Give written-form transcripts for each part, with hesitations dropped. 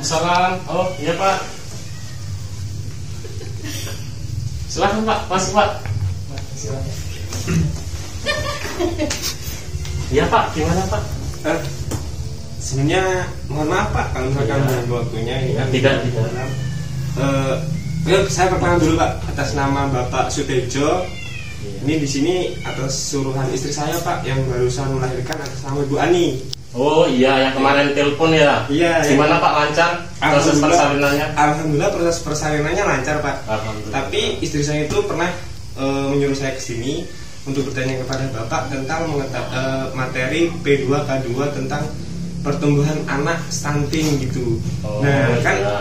Salam. Oh iya Pak. Silahkan Pak, masuk Pak. Iya Pak, gimana Pak? Sebenarnya mohon maaf Pak kalau misalkan mengganggu waktunya ini kan Tidak. Saya perkenalan dulu Pak atas nama Bapak Sutejo. Ini di sini atas suruhan istri saya Pak yang barusan melahirkan atas nama Ibu Ani. Oh iya, yang kemarin telepon ya. Iya. Gimana Pak, lancar proses persalinannya? Alhamdulillah proses persalinannya lancar Pak. Alhamdulillah. Tapi istri saya itu pernah menyuruh saya ke sini untuk bertanya kepada Bapak tentang materi P2K2 tentang pertumbuhan anak stunting gitu. Oh, nah kan iya.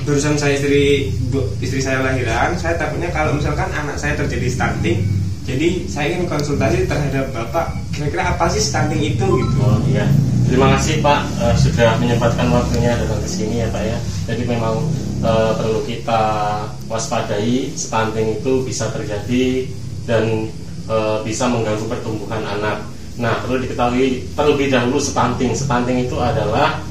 Barusan istri saya lahiran, saya takutnya kalau misalkan anak saya terjadi stunting, jadi saya ingin konsultasi terhadap Bapak, kira-kira apa sih stunting itu gitu. Oh iya, terima kasih Pak sudah menyempatkan waktunya datang ke sini ya Pak ya. Jadi memang perlu kita waspadai, stunting itu bisa terjadi dan bisa mengganggu pertumbuhan anak. Nah, perlu diketahui terlebih dahulu stunting itu adalah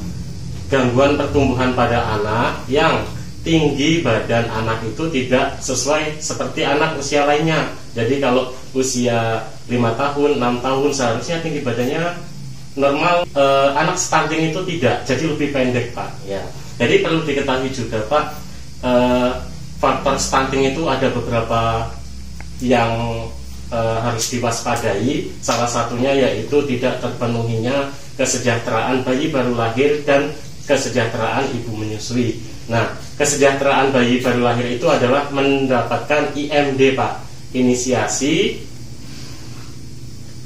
gangguan pertumbuhan pada anak yang tinggi badan anak itu tidak sesuai seperti anak usia lainnya. Jadi kalau usia 5 tahun, 6 tahun seharusnya tinggi badannya normal, anak stunting itu tidak, jadi lebih pendek Pak ya. Jadi perlu diketahui juga Pak, faktor stunting itu ada beberapa yang harus diwaspadai. Salah satunya yaitu tidak terpenuhinya kesejahteraan bayi baru lahir dan kesejahteraan ibu menyusui. Nah, kesejahteraan bayi baru lahir itu adalah mendapatkan IMD Pak, inisiasi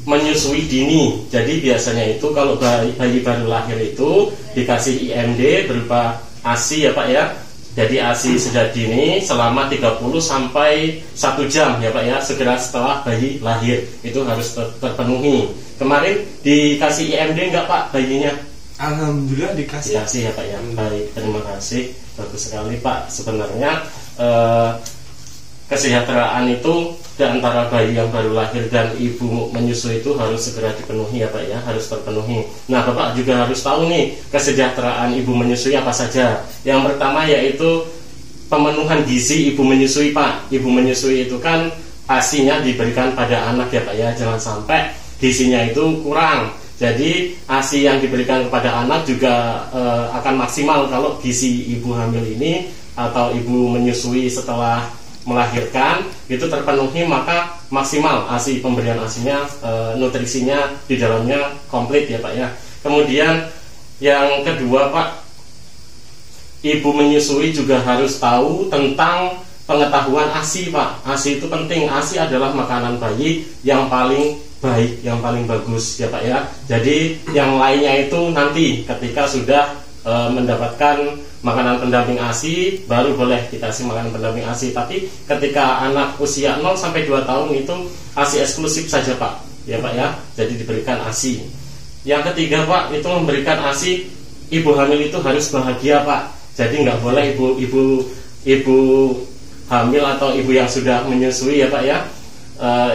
menyusui dini. Jadi biasanya itu kalau bayi baru lahir itu dikasih IMD berupa ASI ya Pak ya. Jadi ASI sejak dini selama 30 sampai 1 jam ya Pak ya, segera setelah bayi lahir itu harus terpenuhi. Kemarin dikasih IMD enggak Pak bayinya? Alhamdulillah dikasih ya Pak ya. Baik, terima kasih, bagus sekali Pak. Sebenarnya kesejahteraan itu di antara bayi yang baru lahir dan ibu menyusui itu harus segera dipenuhi ya Pak ya, harus terpenuhi. Nah Bapak juga harus tahu nih kesejahteraan ibu menyusui apa saja. Yang pertama yaitu pemenuhan gizi ibu menyusui Pak. Ibu menyusui itu kan ASI-nya diberikan pada anak ya Pak ya, jangan sampai gizinya itu kurang. Jadi ASI yang diberikan kepada anak juga akan maksimal kalau gizi ibu hamil ini atau ibu menyusui setelah melahirkan itu terpenuhi, maka maksimal ASI, pemberian ASI-nya, nutrisinya di dalamnya komplit ya Pak ya. Kemudian yang kedua Pak, ibu menyusui juga harus tahu tentang pengetahuan ASI Pak. ASI itu penting. ASI adalah makanan bayi yang paling baik, yang paling bagus ya Pak ya. Jadi yang lainnya itu nanti ketika sudah mendapatkan makanan pendamping ASI baru boleh dikasih makanan pendamping ASI. Tapi ketika anak usia 0 sampai 2 tahun itu ASI eksklusif saja Pak ya Pak ya. Jadi diberikan ASI. Yang ketiga Pak, itu memberikan ASI, ibu hamil itu harus bahagia Pak. Jadi nggak boleh ibu hamil atau ibu yang sudah menyusui ya Pak ya,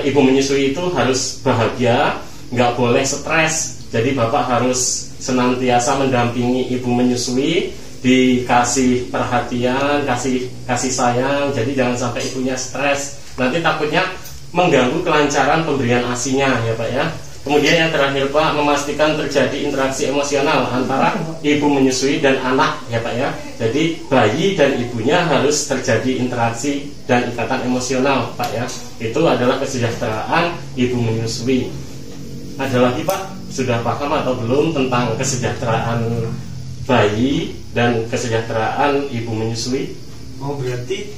ibu menyusui itu harus bahagia, nggak boleh stres. Jadi Bapak harus senantiasa mendampingi ibu menyusui, dikasih perhatian, kasih sayang. Jadi jangan sampai ibunya stres, nanti takutnya mengganggu kelancaran pemberian ASI-nya ya Pak ya. Kemudian yang terakhir Pak, memastikan terjadi interaksi emosional antara ibu menyusui dan anak ya Pak ya. Jadi bayi dan ibunya harus terjadi interaksi dan ikatan emosional Pak ya. Itu adalah kesejahteraan ibu menyusui. Ada lagi Pak, sudah paham atau belum tentang kesejahteraan bayi dan kesejahteraan ibu menyusui? Oh berarti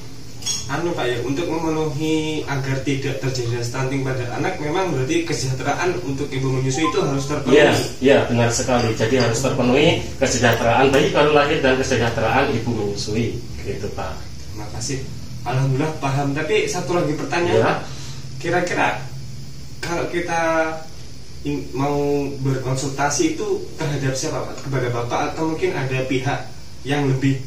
Pak ya, untuk memenuhi agar tidak terjadi stunting pada anak, memang berarti kesejahteraan untuk ibu menyusui itu harus terpenuhi. Iya benar sekali. Jadi harus terpenuhi kesejahteraan bayi baru lahir dan kesejahteraan ibu menyusui gitu Pak. Terima kasih, alhamdulillah paham. Tapi satu lagi pertanyaan ya. Kira-kira kalau kita mau berkonsultasi itu terhadap siapa Pak? Kepada Bapak atau mungkin ada pihak yang lebih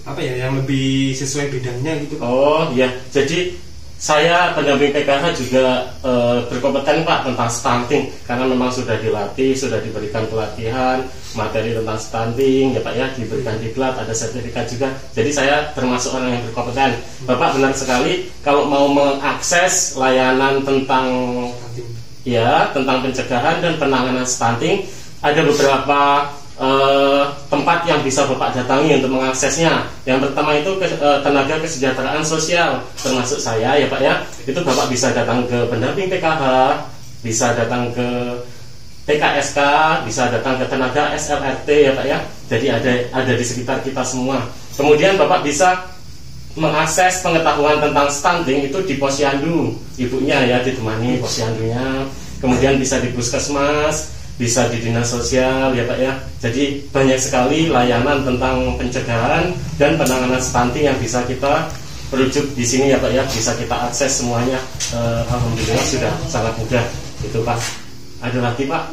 yang lebih sesuai bidangnya gitu Pak? Oh iya, jadi saya pendamping PKH juga berkompeten Pak tentang stunting, karena memang sudah dilatih, sudah diberikan pelatihan materi tentang stunting ya Pak ya, diberikan diklat, ada sertifikat juga. Jadi saya termasuk orang yang berkompeten. Bapak benar sekali, kalau mau mengakses layanan tentang tentang pencegahan dan penanganan stunting, ada beberapa tempat yang bisa Bapak datangi untuk mengaksesnya. Yang pertama itu tenaga kesejahteraan sosial, termasuk saya ya Pak ya. Itu Bapak bisa datang ke pendamping PKH, bisa datang ke TKSK, bisa datang ke tenaga SLRT ya Pak ya. Jadi ada di sekitar kita semua. Kemudian Bapak bisa mengakses pengetahuan tentang stunting itu di posyandu, ibunya ya ditemani posyandunya. Kemudian bisa di puskesmas, bisa di dinas sosial ya Pak ya. Jadi banyak sekali layanan tentang pencegahan dan penanganan stunting yang bisa kita rujuk di sini ya Pak ya. Bisa kita akses semuanya. Alhamdulillah sudah sangat mudah itu Pak. Ada lagi Pak?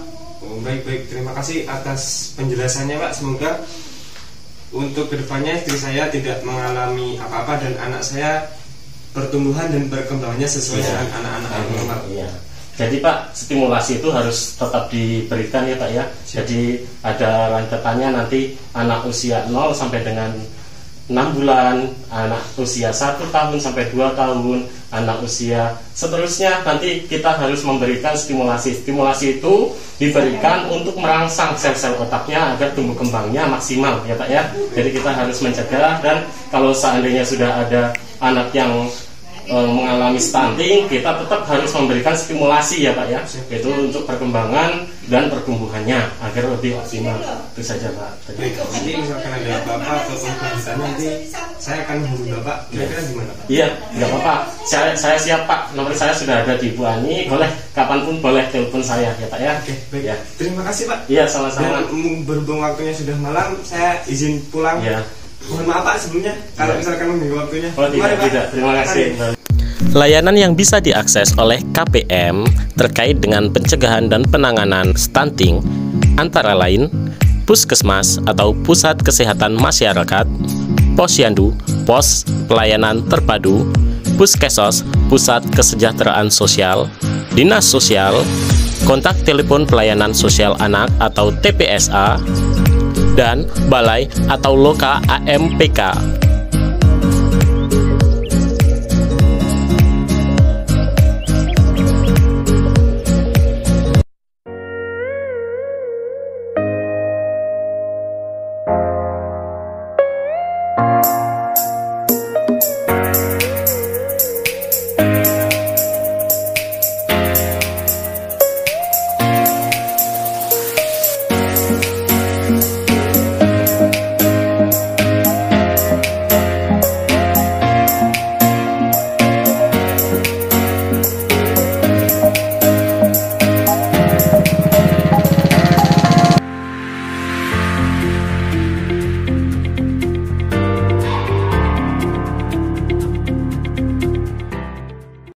Oh, baik, terima kasih atas penjelasannya Pak. Semoga untuk kedepannya istri saya tidak mengalami apa-apa dan anak saya pertumbuhan dan perkembangannya sesuai dengan anak-anak yang normal. Iya. Jadi Pak, stimulasi itu harus tetap diberikan ya Pak ya. Jadi ada rentetannya nanti anak usia 0 sampai dengan 6 bulan, anak usia 1 tahun sampai 2 tahun, anak usia seterusnya. Nanti kita harus memberikan stimulasi. Stimulasi itu diberikan untuk merangsang sel-sel otaknya agar tumbuh kembangnya maksimal ya Pak ya. Jadi kita harus mencegah, dan kalau seandainya sudah ada anak yang mengalami stunting, kita tetap harus memberikan stimulasi ya Pak ya. Itu untuk perkembangan dan pertumbuhannya agar lebih optimal. Itu saja Pak. Baik, jadi misalkan ada Bapak atau kelanjutan nanti saya akan hubungi Bapak. Kira-kira gimana Pak? Iya, nggak apa-apa. Saya siap Pak. Nomor saya sudah ada di Bu Ani. Boleh kapanpun boleh telepon saya ya Pak ya. Oke, baik. Ya. Terima kasih Pak. Iya, sama-sama. Dan berhubung waktunya sudah malam, saya izin pulang. Iya. Mohon maaf Pak sebelumnya kalau misalkan mengganggu waktunya. Oh tidak. Terima kasih. Layanan yang bisa diakses oleh KPM terkait dengan pencegahan dan penanganan stunting antara lain Puskesmas atau Pusat Kesehatan Masyarakat, Posyandu, Pos Pelayanan Terpadu, Puskesos, Pusat Kesejahteraan Sosial, Dinas Sosial, kontak telepon pelayanan sosial anak atau TPSA, dan Balai atau Loka AMPK.